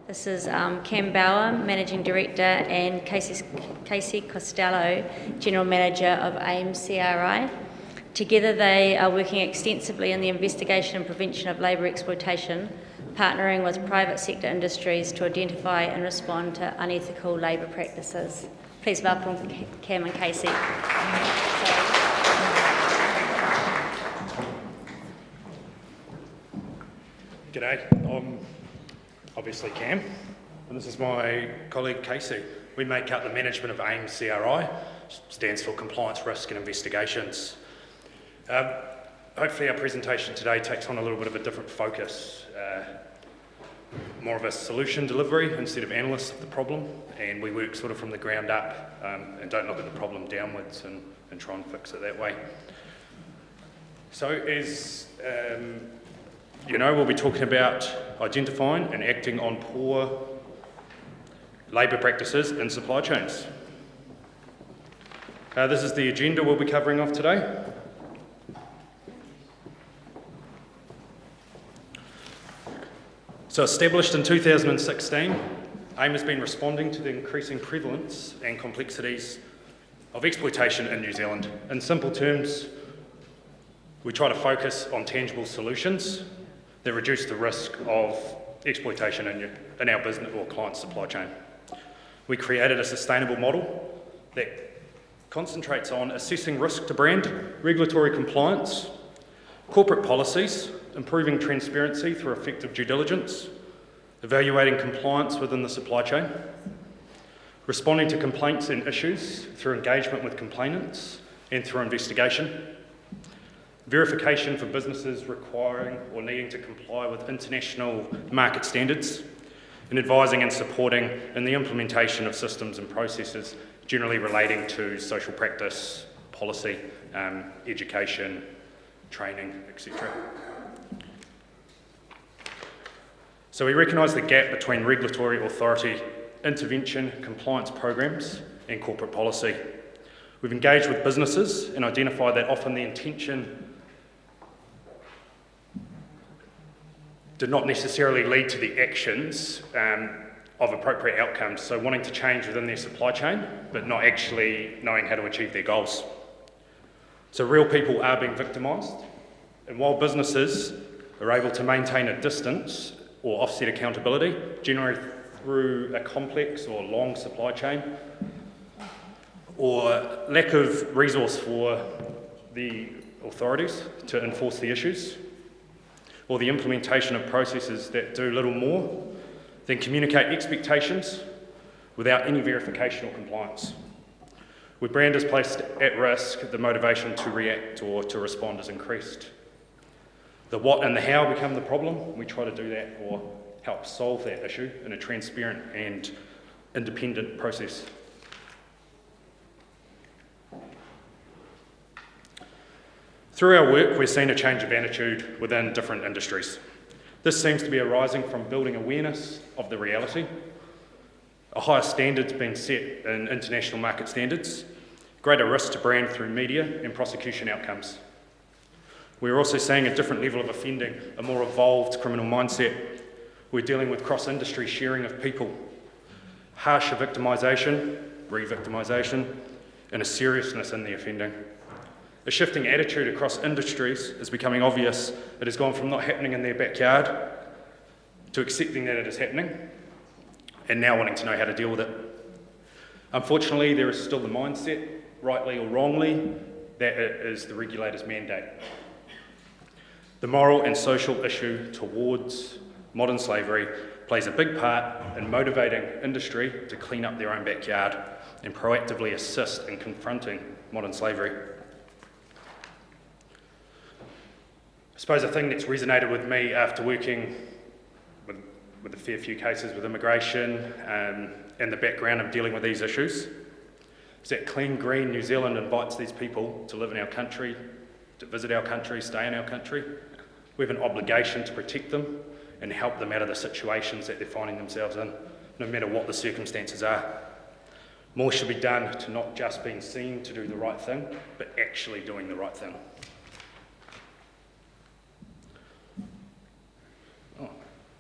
This is Cam Bauer, Managing Director, and Casey Costello, General Manager of AIM CRI. Together they are working extensively in the investigation and prevention of labour exploitation, partnering with private sector industries to identify and respond to unethical labour practices. Please welcome Cam and Casey. G'day, I'm obviously Cam, and this is my colleague Casey. We make up the management of AIM CRI, stands for Compliance, Risk and Investigations. Hopefully our presentation today takes on a little bit of a different focus, more of a solution delivery instead of analysts of the problem, and we work sort of from the ground up and don't look at the problem downwards and try and fix it that way. So as you know, we'll be talking about identifying and acting on poor labour practices in supply chains. This is the agenda we'll be covering off today. So established in 2016, AIM has been responding to the increasing prevalence and complexities of exploitation in New Zealand. In simple terms, we try to focus on tangible solutions that reduce the risk of exploitation in our business or client supply chain. We created a sustainable model that concentrates on assessing risk to brand, regulatory compliance, corporate policies, improving transparency through effective due diligence, evaluating compliance within the supply chain, responding to complaints and issues through engagement with complainants and through investigation, verification for businesses requiring or needing to comply with international market standards, and advising and supporting in the implementation of systems and processes generally relating to social practice, policy, education, training, etc. So we recognise the gap between regulatory authority, intervention, compliance programs and corporate policy. We've engaged with businesses and identified that often the intention did not necessarily lead to the actions of appropriate outcomes, so wanting to change within their supply chain, but not actually knowing how to achieve their goals. So real people are being victimised, and while businesses are able to maintain a distance or offset accountability, generally through a complex or long supply chain, or lack of resource for the authorities to enforce the issues, or the implementation of processes that do little more than communicate expectations without any verification or compliance. Where brand is placed at risk, the motivation to react or to respond is increased. The what and the how become the problem. We try to do that or help solve that issue in a transparent and independent process. Through our work, we're seeing a change of attitude within different industries. This seems to be arising from building awareness of the reality, a higher standards being set in international market standards, greater risk to brand through media and prosecution outcomes. We're also seeing a different level of offending, a more evolved criminal mindset. We're dealing with cross-industry sharing of people, harsher victimisation, re-victimisation, and a seriousness in the offending. A shifting attitude across industries is becoming obvious. It has gone from not happening in their backyard to accepting that it is happening and now wanting to know how to deal with it. Unfortunately, there is still the mindset, rightly or wrongly, that it is the regulator's mandate. The moral and social issue towards modern slavery plays a big part in motivating industry to clean up their own backyard and proactively assist in confronting modern slavery. I suppose a thing that's resonated with me after working with a fair few cases with immigration and the background of dealing with these issues is that clean, green New Zealand invites these people to live in our country, to visit our country, stay in our country. We have an obligation to protect them and help them out of the situations that they're finding themselves in, no matter what the circumstances are. More should be done to not just being seen to do the right thing, but actually doing the right thing.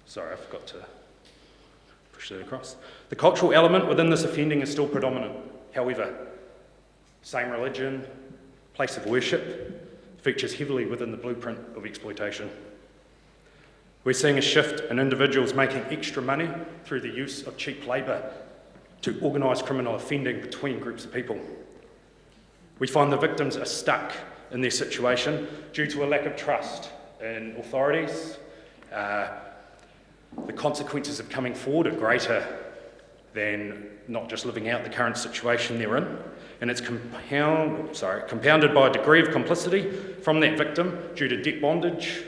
Sorry, I forgot to push that across. The cultural element within this offending is still predominant. However, same religion, place of worship, features heavily within the blueprint of exploitation. We're seeing a shift in individuals making extra money through the use of cheap labour to organised criminal offending between groups of people. We find the victims are stuck in their situation due to a lack of trust in authorities. The consequences of coming forward are greater than not just living out the current situation they're in, and it's compounded by a degree of complicity from that victim due to debt bondage,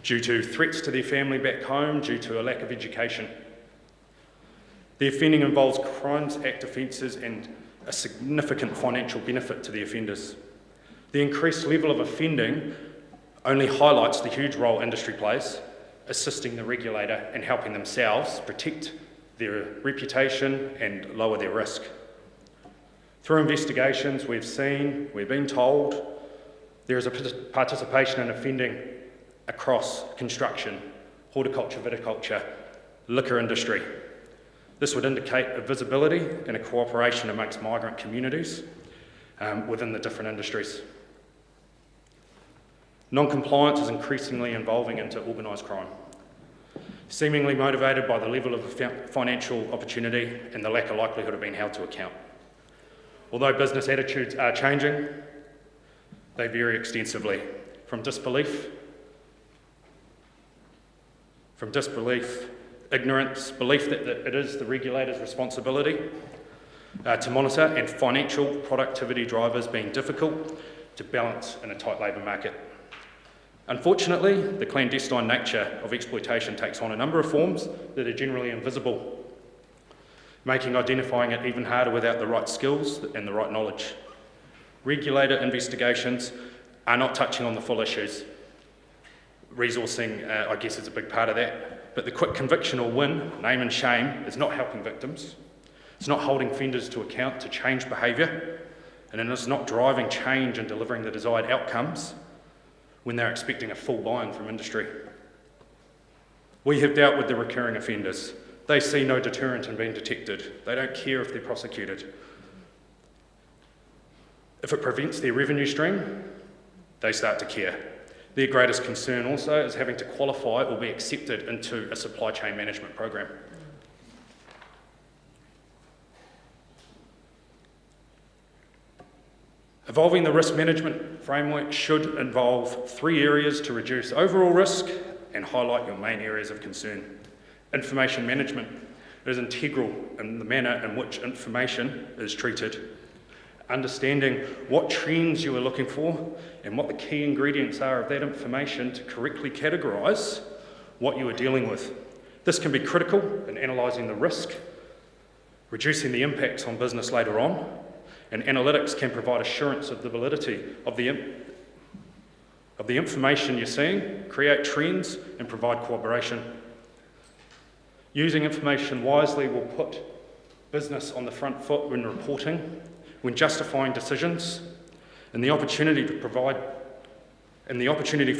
due to threats to their family back home, due to a lack of education. The offending involves Crimes Act offences and a significant financial benefit to the offenders. The increased level of offending only highlights the huge role industry plays, assisting the regulator and helping themselves protect their reputation and lower their risk. Through investigations, we've been told, there is a participation in offending across construction, horticulture, viticulture, liquor industry. This would indicate a visibility and a cooperation amongst migrant communities within the different industries. Non-compliance is increasingly evolving into organised crime, seemingly motivated by the level of financial opportunity and the lack of likelihood of being held to account. Although business attitudes are changing, they vary extensively, from disbelief, ignorance, belief that it is the regulator's responsibility to monitor, and financial productivity drivers being difficult to balance in a tight labour market. Unfortunately, the clandestine nature of exploitation takes on a number of forms that are generally invisible, making identifying it even harder without the right skills and the right knowledge. Regulator investigations are not touching on the full issues. Resourcing, I guess, is a big part of that, but the quick conviction or win, name and shame, is not helping victims. It's not holding offenders to account to change behaviour, and it is not driving change and delivering the desired outcomes when they're expecting a full buy-in from industry. We have dealt with the recurring offenders. They see no deterrent in being detected. They don't care if they're prosecuted. If it prevents their revenue stream, they start to care. Their greatest concern also is having to qualify or be accepted into a supply chain management program. Evolving the risk management framework should involve 3 areas to reduce overall risk and highlight your main areas of concern. Information management is integral in the manner in which information is treated. Understanding what trends you are looking for and what the key ingredients are of that information to correctly categorise what you are dealing with. This can be critical in analysing the risk, reducing the impacts on business later on, and analytics can provide assurance of the validity of the information you're seeing, create trends, and provide cooperation. Using information wisely will put business on the front foot when reporting, when justifying decisions, and the opportunity for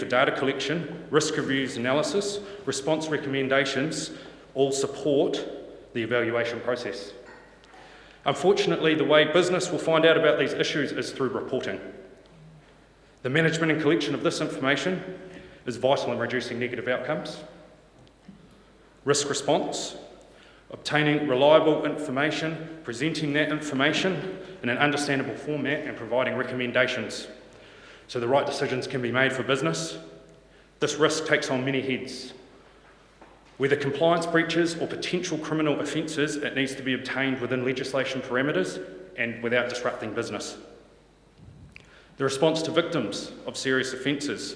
data collection, risk reviews, analysis, response recommendations all support the evaluation process. Unfortunately, the way business will find out about these issues is through reporting. The management and collection of this information is vital in reducing negative outcomes. Risk response, obtaining reliable information, presenting that information in an understandable format, and providing recommendations so the right decisions can be made for business. This risk takes on many heads. Whether compliance breaches or potential criminal offences, it needs to be obtained within legislation parameters and without disrupting business. The response to victims of serious offences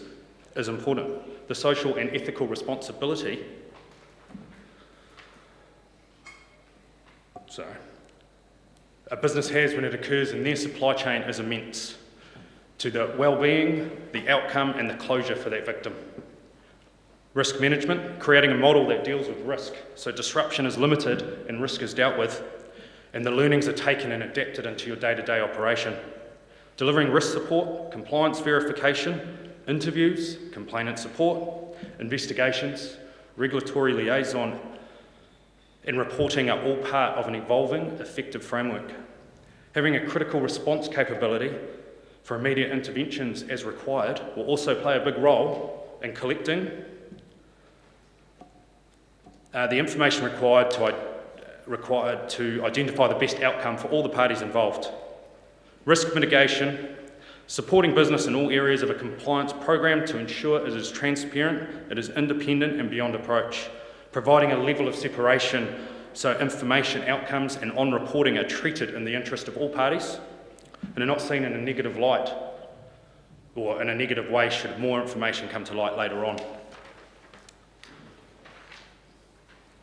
is important. The social and ethical responsibility a business has when it occurs in their supply chain is immense to the well-being, the outcome, and the closure for that victim. Risk management, creating a model that deals with risk so disruption is limited and risk is dealt with, and the learnings are taken and adapted into your day-to-day operation. Delivering risk support, compliance verification, interviews, complainant support, investigations, regulatory liaison, and reporting are all part of an evolving, effective framework. Having a critical response capability for immediate interventions as required will also play a big role in collecting the information required to identify the best outcome for all the parties involved. Risk mitigation, supporting business in all areas of a compliance program to ensure it is transparent, it is independent and beyond approach, providing a level of separation so information, outcomes and on-reporting are treated in the interest of all parties and are not seen in a negative light or in a negative way should more information come to light later on.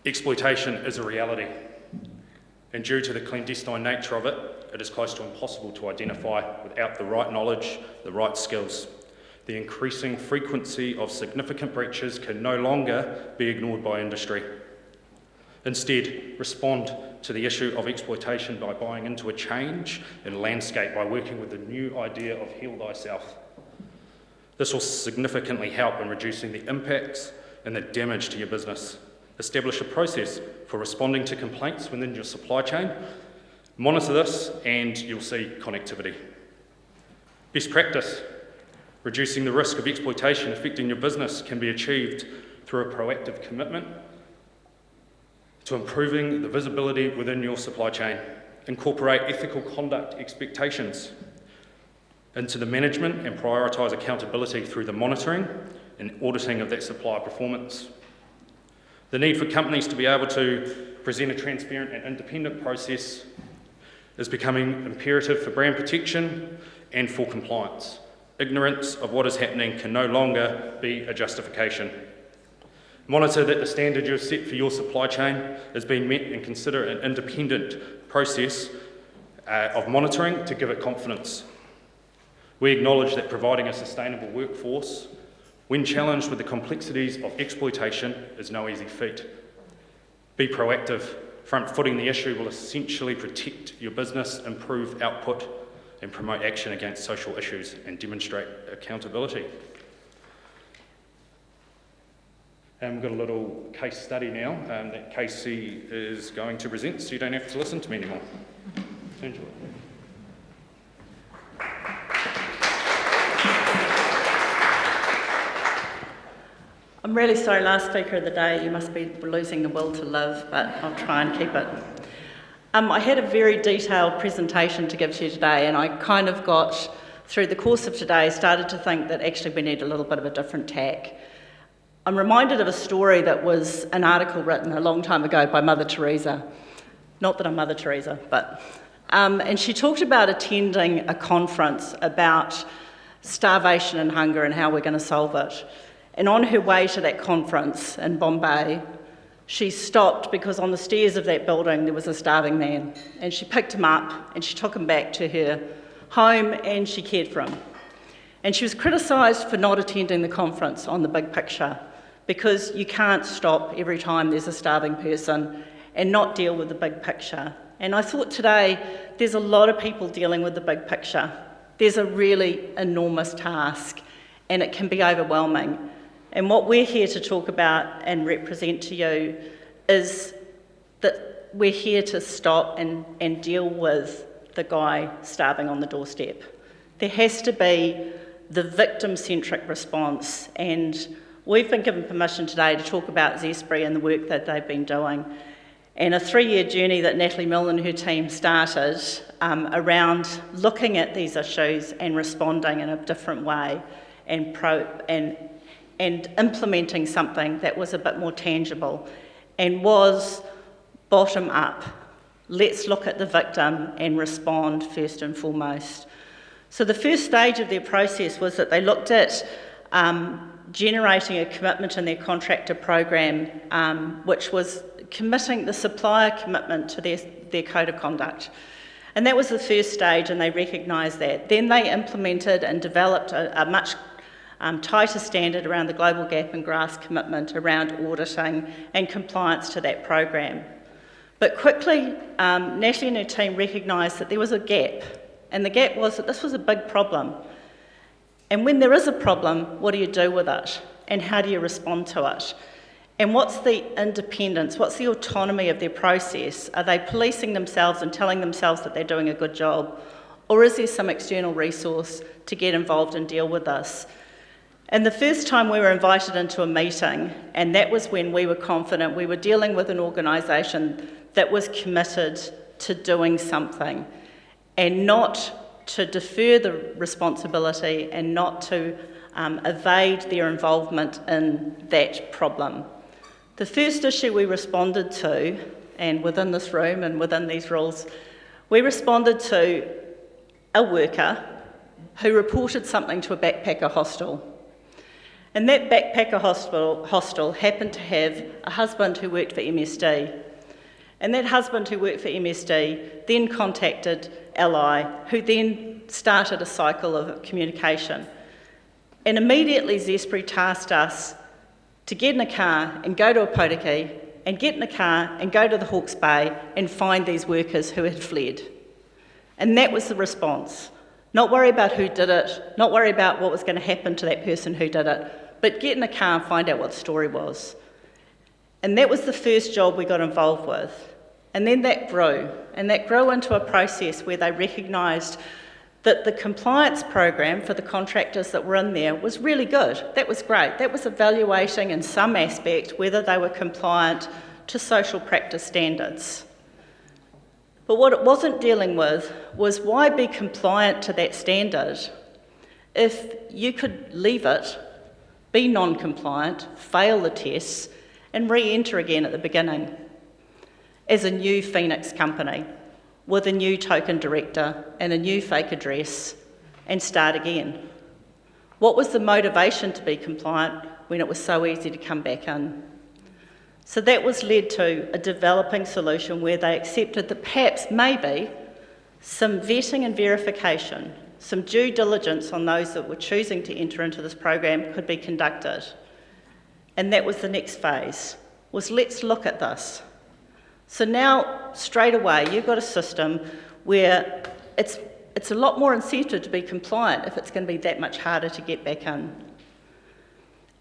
Exploitation is a reality, and due to the clandestine nature of it, it is close to impossible to identify without the right knowledge, the right skills. The increasing frequency of significant breaches can no longer be ignored by industry. Instead, respond to the issue of exploitation by buying into a change in landscape by working with the new idea of heal thyself. This will significantly help in reducing the impacts and the damage to your business. Establish a process for responding to complaints within your supply chain. Monitor this and you'll see connectivity. Best practice. Reducing the risk of exploitation affecting your business can be achieved through a proactive commitment to improving the visibility within your supply chain. Incorporate ethical conduct expectations into the management and prioritise accountability through the monitoring and auditing of that supplier performance. The need for companies to be able to present a transparent and independent process is becoming imperative for brand protection and for compliance. Ignorance of what is happening can no longer be a justification. Monitor that the standard you have set for your supply chain is being met and consider an independent process of monitoring to give it confidence. We acknowledge that providing a sustainable workforce, when challenged with the complexities of exploitation, is no easy feat. Be proactive. Front-footing the issue will essentially protect your business, improve output, and promote action against social issues and demonstrate accountability. And we've got a little case study now that Casey is going to present, so you don't have to listen to me anymore. Enjoy. I'm really sorry, last speaker of the day, you must be losing the will to live, but I'll try and keep it. I had a very detailed presentation to give to you today, and I kind of got, through the course of today, started to think that actually we need a little bit of a different tack. I'm reminded of a story that was an article written a long time ago by Mother Teresa. Not that I'm Mother Teresa, but... and she talked about attending a conference about starvation and hunger and how we're going to solve it. And on her way to that conference in Bombay, she stopped because on the stairs of that building there was a starving man. And she picked him up and she took him back to her home and she cared for him. And she was criticised for not attending the conference on the big picture because you can't stop every time there's a starving person and not deal with the big picture. And I thought today there's a lot of people dealing with the big picture. There's a really enormous task and it can be overwhelming. And what we're here to talk about and represent to you is that we're here to stop and deal with the guy starving on the doorstep. There has to be the victim-centric response, and we've been given permission today to talk about Zespri and the work that they've been doing, and a 3-year journey that Natalie Mill and her team started around looking at these issues and responding in a different way and implementing something that was a bit more tangible and was bottom up. Let's look at the victim and respond first and foremost. So the first stage of their process was that they looked at generating a commitment in their contractor program, which was committing the supplier commitment to their code of conduct. And that was the first stage, and they recognised that. Then they implemented and developed a much tighter standard around the global gap and grass commitment around auditing and compliance to that program. But quickly, Natalie and her team recognised that there was a gap, and the gap was that this was a big problem. And when there is a problem, what do you do with it? And how do you respond to it? And what's the independence? What's the autonomy of their process? Are they policing themselves and telling themselves that they're doing a good job? Or is there some external resource to get involved and deal with this? And the first time we were invited into a meeting, and that was when we were confident we were dealing with an organisation that was committed to doing something and not to defer the responsibility and not to evade their involvement in that problem. The first issue we responded to, and within this room and within these rules, we responded to a worker who reported something to a backpacker hostel. And that backpacker hostel happened to have a husband who worked for MSD. And that husband who worked for MSD then contacted Ally, who then started a cycle of communication. And immediately Zespri tasked us to get in a car and go to Opotiki, and get in a car and go to the Hawke's Bay and find these workers who had fled. And that was the response. Not worry about who did it, not worry about what was going to happen to that person who did it, but get in a car and find out what the story was. And that was the first job we got involved with. And then that grew, and that grew into a process where they recognised that the compliance program for the contractors that were in there was really good. That was great. That was evaluating in some aspect whether they were compliant to social practice standards. But what it wasn't dealing with was why be compliant to that standard if you could leave it, be non-compliant, fail the tests, and re-enter again at the beginning as a new Phoenix company with a new token director and a new fake address and start again. What was the motivation to be compliant when it was so easy to come back in? So that was led to a developing solution where they accepted that perhaps maybe some vetting and verification, some due diligence on those that were choosing to enter into this program could be conducted. And that was the next phase, was let's look at this. So now, straight away, you've got a system where it's a lot more incentive to be compliant if it's going to be that much harder to get back in.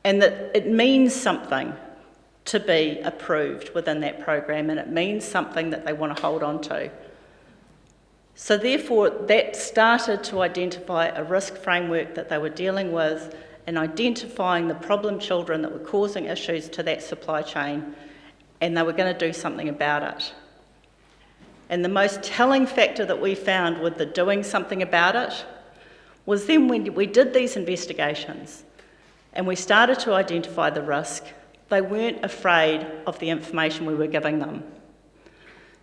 And that it means something to be approved within that program, and it means something that they want to hold on to. So therefore, that started to identify a risk framework that they were dealing with and identifying the problem children that were causing issues to that supply chain, and they were going to do something about it. And the most telling factor that we found with the doing something about it was then when we did these investigations and we started to identify the risk, they weren't afraid of the information we were giving them.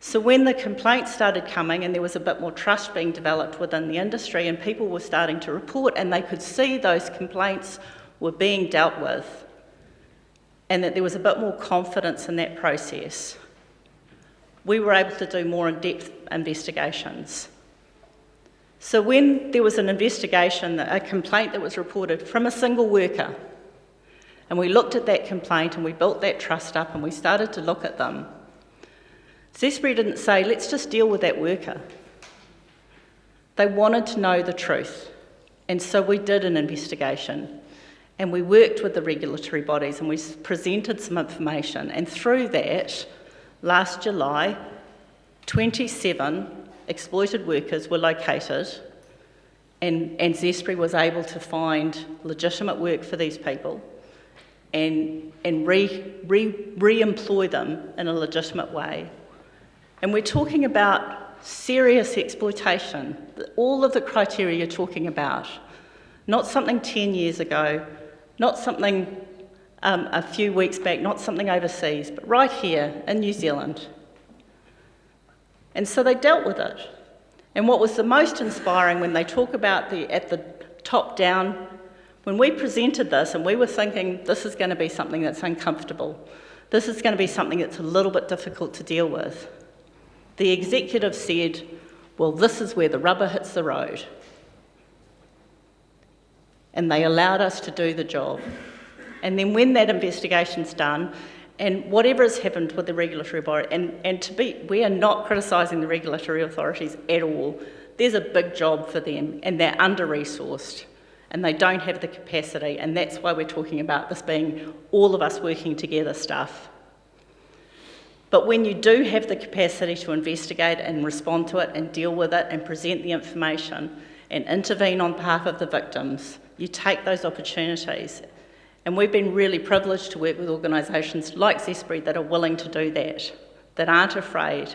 So when the complaints started coming and there was a bit more trust being developed within the industry and people were starting to report and they could see those complaints were being dealt with, and that there was a bit more confidence in that process, we were able to do more in-depth investigations. So when there was an investigation, a complaint that was reported from a single worker, and we looked at that complaint and we built that trust up and we started to look at them, Zespri didn't say, let's just deal with that worker. They wanted to know the truth, and so we did an investigation. And we worked with the regulatory bodies and we presented some information. And through that, last July, 27 exploited workers were located, and Zespri was able to find legitimate work for these people and re-employ them in a legitimate way. And we're talking about serious exploitation, all of the criteria you're talking about, not something 10 years ago, not something a few weeks back, not something overseas, but right here in New Zealand. And so they dealt with it. And what was the most inspiring when they talk about at the top down, when we presented this and we were thinking this is going to be something that's uncomfortable, this is going to be something that's a little bit difficult to deal with, the executive said, well, this is where the rubber hits the road. And they allowed us to do the job. And then when that investigation's done, and whatever has happened with the regulatory body, we are not criticising the regulatory authorities at all. There's a big job for them, and they're under-resourced. and they don't have the capacity, and that's why we're talking about this being all of us working together stuff. But when you do have the capacity to investigate and respond to it and deal with it and present the information and intervene on behalf of the victims, you take those opportunities. And we've been really privileged to work with organisations like Zespri that are willing to do that aren't afraid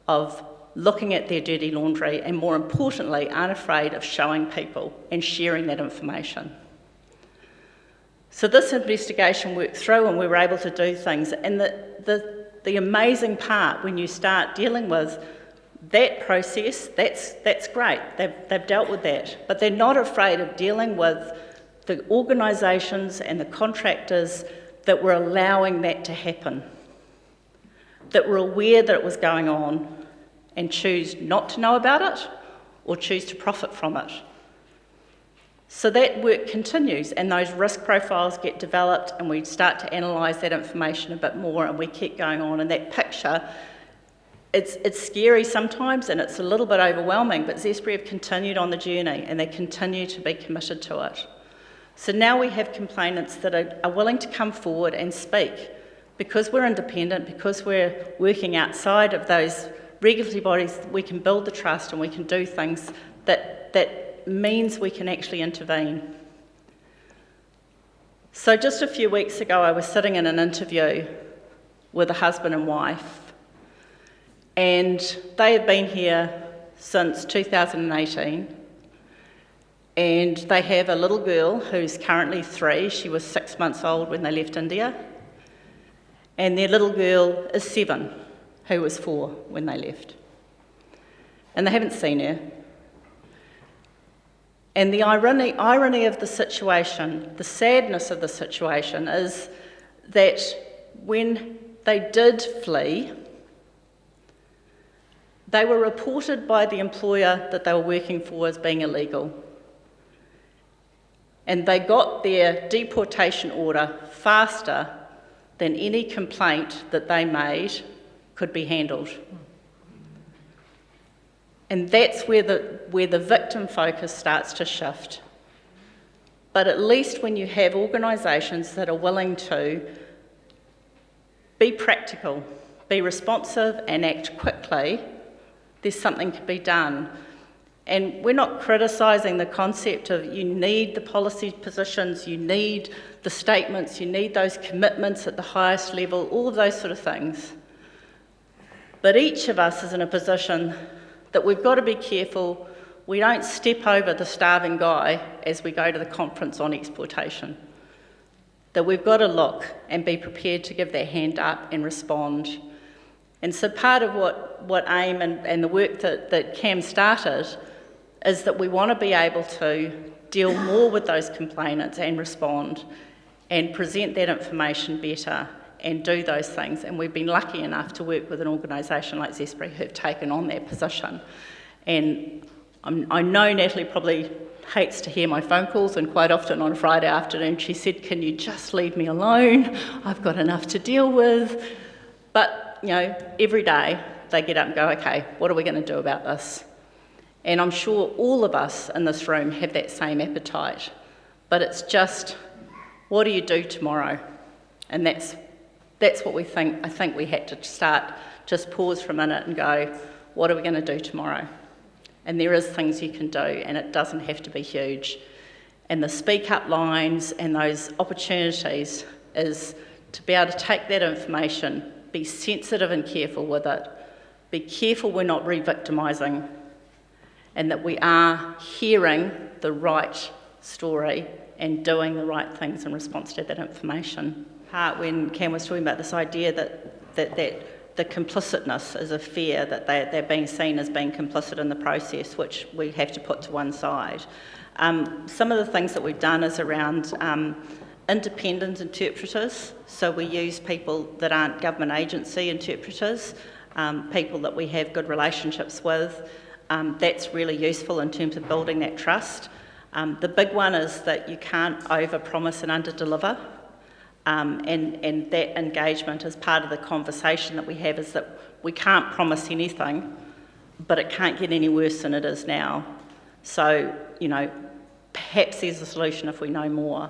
of looking at their dirty laundry, and more importantly, aren't afraid of showing people and sharing that information. So this investigation worked through and we were able to do things. And the amazing part when you start dealing with that process, that's great. They've dealt with that. But they're not afraid of dealing with the organisations and the contractors that were allowing that to happen, that were aware that it was going on and choose not to know about it or choose to profit from it. So that work continues, and those risk profiles get developed, and we start to analyse that information a bit more, and we keep going on. And that picture, it's scary sometimes, and it's a little bit overwhelming, but Zespri have continued on the journey, and they continue to be committed to it. So now we have complainants that are willing to come forward and speak. Because we're independent, because we're working outside of those regulatory bodies, we can build the trust and we can do things that means we can actually intervene. So just a few weeks ago, I was sitting in an interview with a husband and wife, and they have been here since 2018, and they have a little girl who's currently 3. She was 6 months old when they left India, and their little girl is 7, who was 4 when they left. And they haven't seen her. And the irony of the situation, the sadness of the situation, is that when they did flee, they were reported by the employer that they were working for as being illegal. And they got their deportation order faster than any complaint that they made could be handled. And that's where the victim focus starts to shift. But at least when you have organisations that are willing to be practical, be responsive and act quickly, there's something to be done. And we're not criticising the concept of you need the policy positions, you need the statements, you need those commitments at the highest level, all of those sort of things. But each of us is in a position that we've got to be careful we don't step over the starving guy as we go to the conference on exploitation. That we've got to look and be prepared to give that hand up and respond. And so part of what AIM and the work that Cam started is that we want to be able to deal more with those complainants and respond and present that information better and do those things. And we've been lucky enough to work with an organisation like Zespri who've taken on that position. And I know Natalie probably hates to hear my phone calls, and quite often on a Friday afternoon she said, "Can you just leave me alone? I've got enough to deal with." But, you know, every day they get up and go, "Okay, what are we going to do about this?" And I'm sure all of us in this room have that same appetite. But it's just, what do you do tomorrow? And that's what we think. I think we had to start, just pause for a minute and go, what are we going to do tomorrow? And there is things you can do, and it doesn't have to be huge. And the speak up lines and those opportunities is to be able to take that information, be sensitive and careful with it, be careful we're not re-victimising, and that we are hearing the right story and doing the right things in response to that information. When Cam was talking about this idea that the complicitness is a fear, that they're being seen as being complicit in the process, which we have to put to one side. Some of the things that we've done is around independent interpreters. So we use people that aren't government agency interpreters, people that we have good relationships with. That's really useful in terms of building that trust. The big one is that you can't over-promise and under-deliver. And that engagement as part of the conversation that we have is that we can't promise anything, but it can't get any worse than it is now. So, you know, perhaps there's a solution if we know more.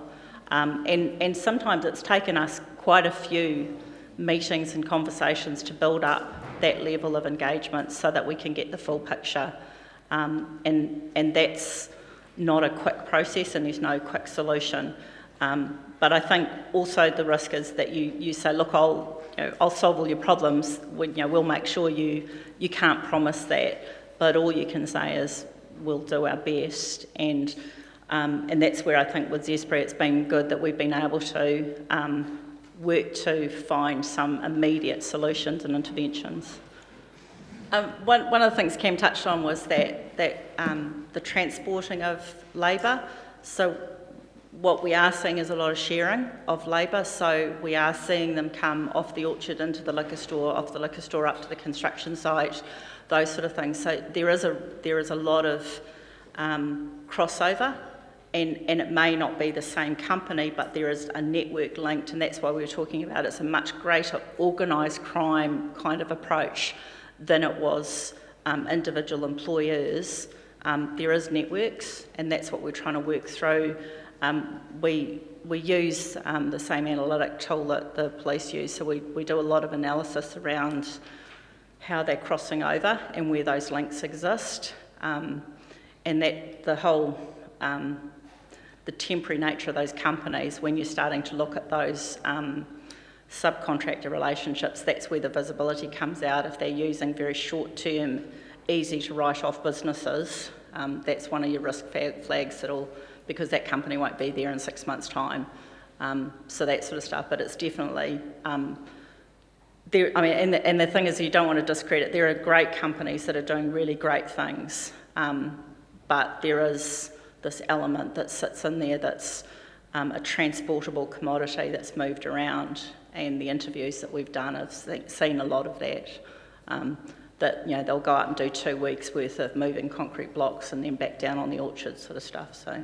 And sometimes it's taken us quite a few meetings and conversations to build up that level of engagement so that we can get the full picture. And that's not a quick process, and there's no quick solution. But I think also the risk is that you say, look, I'll solve all your problems. We'll make sure you can't promise that, but all you can say is we'll do our best. And that's where I think with Zespri it's been good that we've been able to work to find some immediate solutions and interventions. One of the things Cam touched on was that the transporting of labour. So what we are seeing is a lot of sharing of labour. So we are seeing them come off the orchard into the liquor store, off the liquor store up to the construction site, those sort of things. So there is a lot of crossover. And it may not be the same company, but there is a network linked, and that's why we were talking about it's a much greater organised crime kind of approach than it was individual employers. There is networks, and that's what we're trying to work through. We use the same analytic tool that the police use, so we do a lot of analysis around how they're crossing over and where those links exist, and that the whole the temporary nature of those companies, when you're starting to look at those subcontractor relationships, that's where the visibility comes out. If they're using very short-term, easy to write off businesses, that's one of your risk flags because that company won't be there in 6 months' time. So that sort of stuff, but it's definitely there. I mean, and the thing is, you don't want to discredit. There are great companies that are doing really great things, but there is this element that sits in there that's a transportable commodity that's moved around, and the interviews that we've done have seen a lot of that. That they'll go out and do 2 weeks worth of moving concrete blocks and then back down on the orchard sort of stuff. So.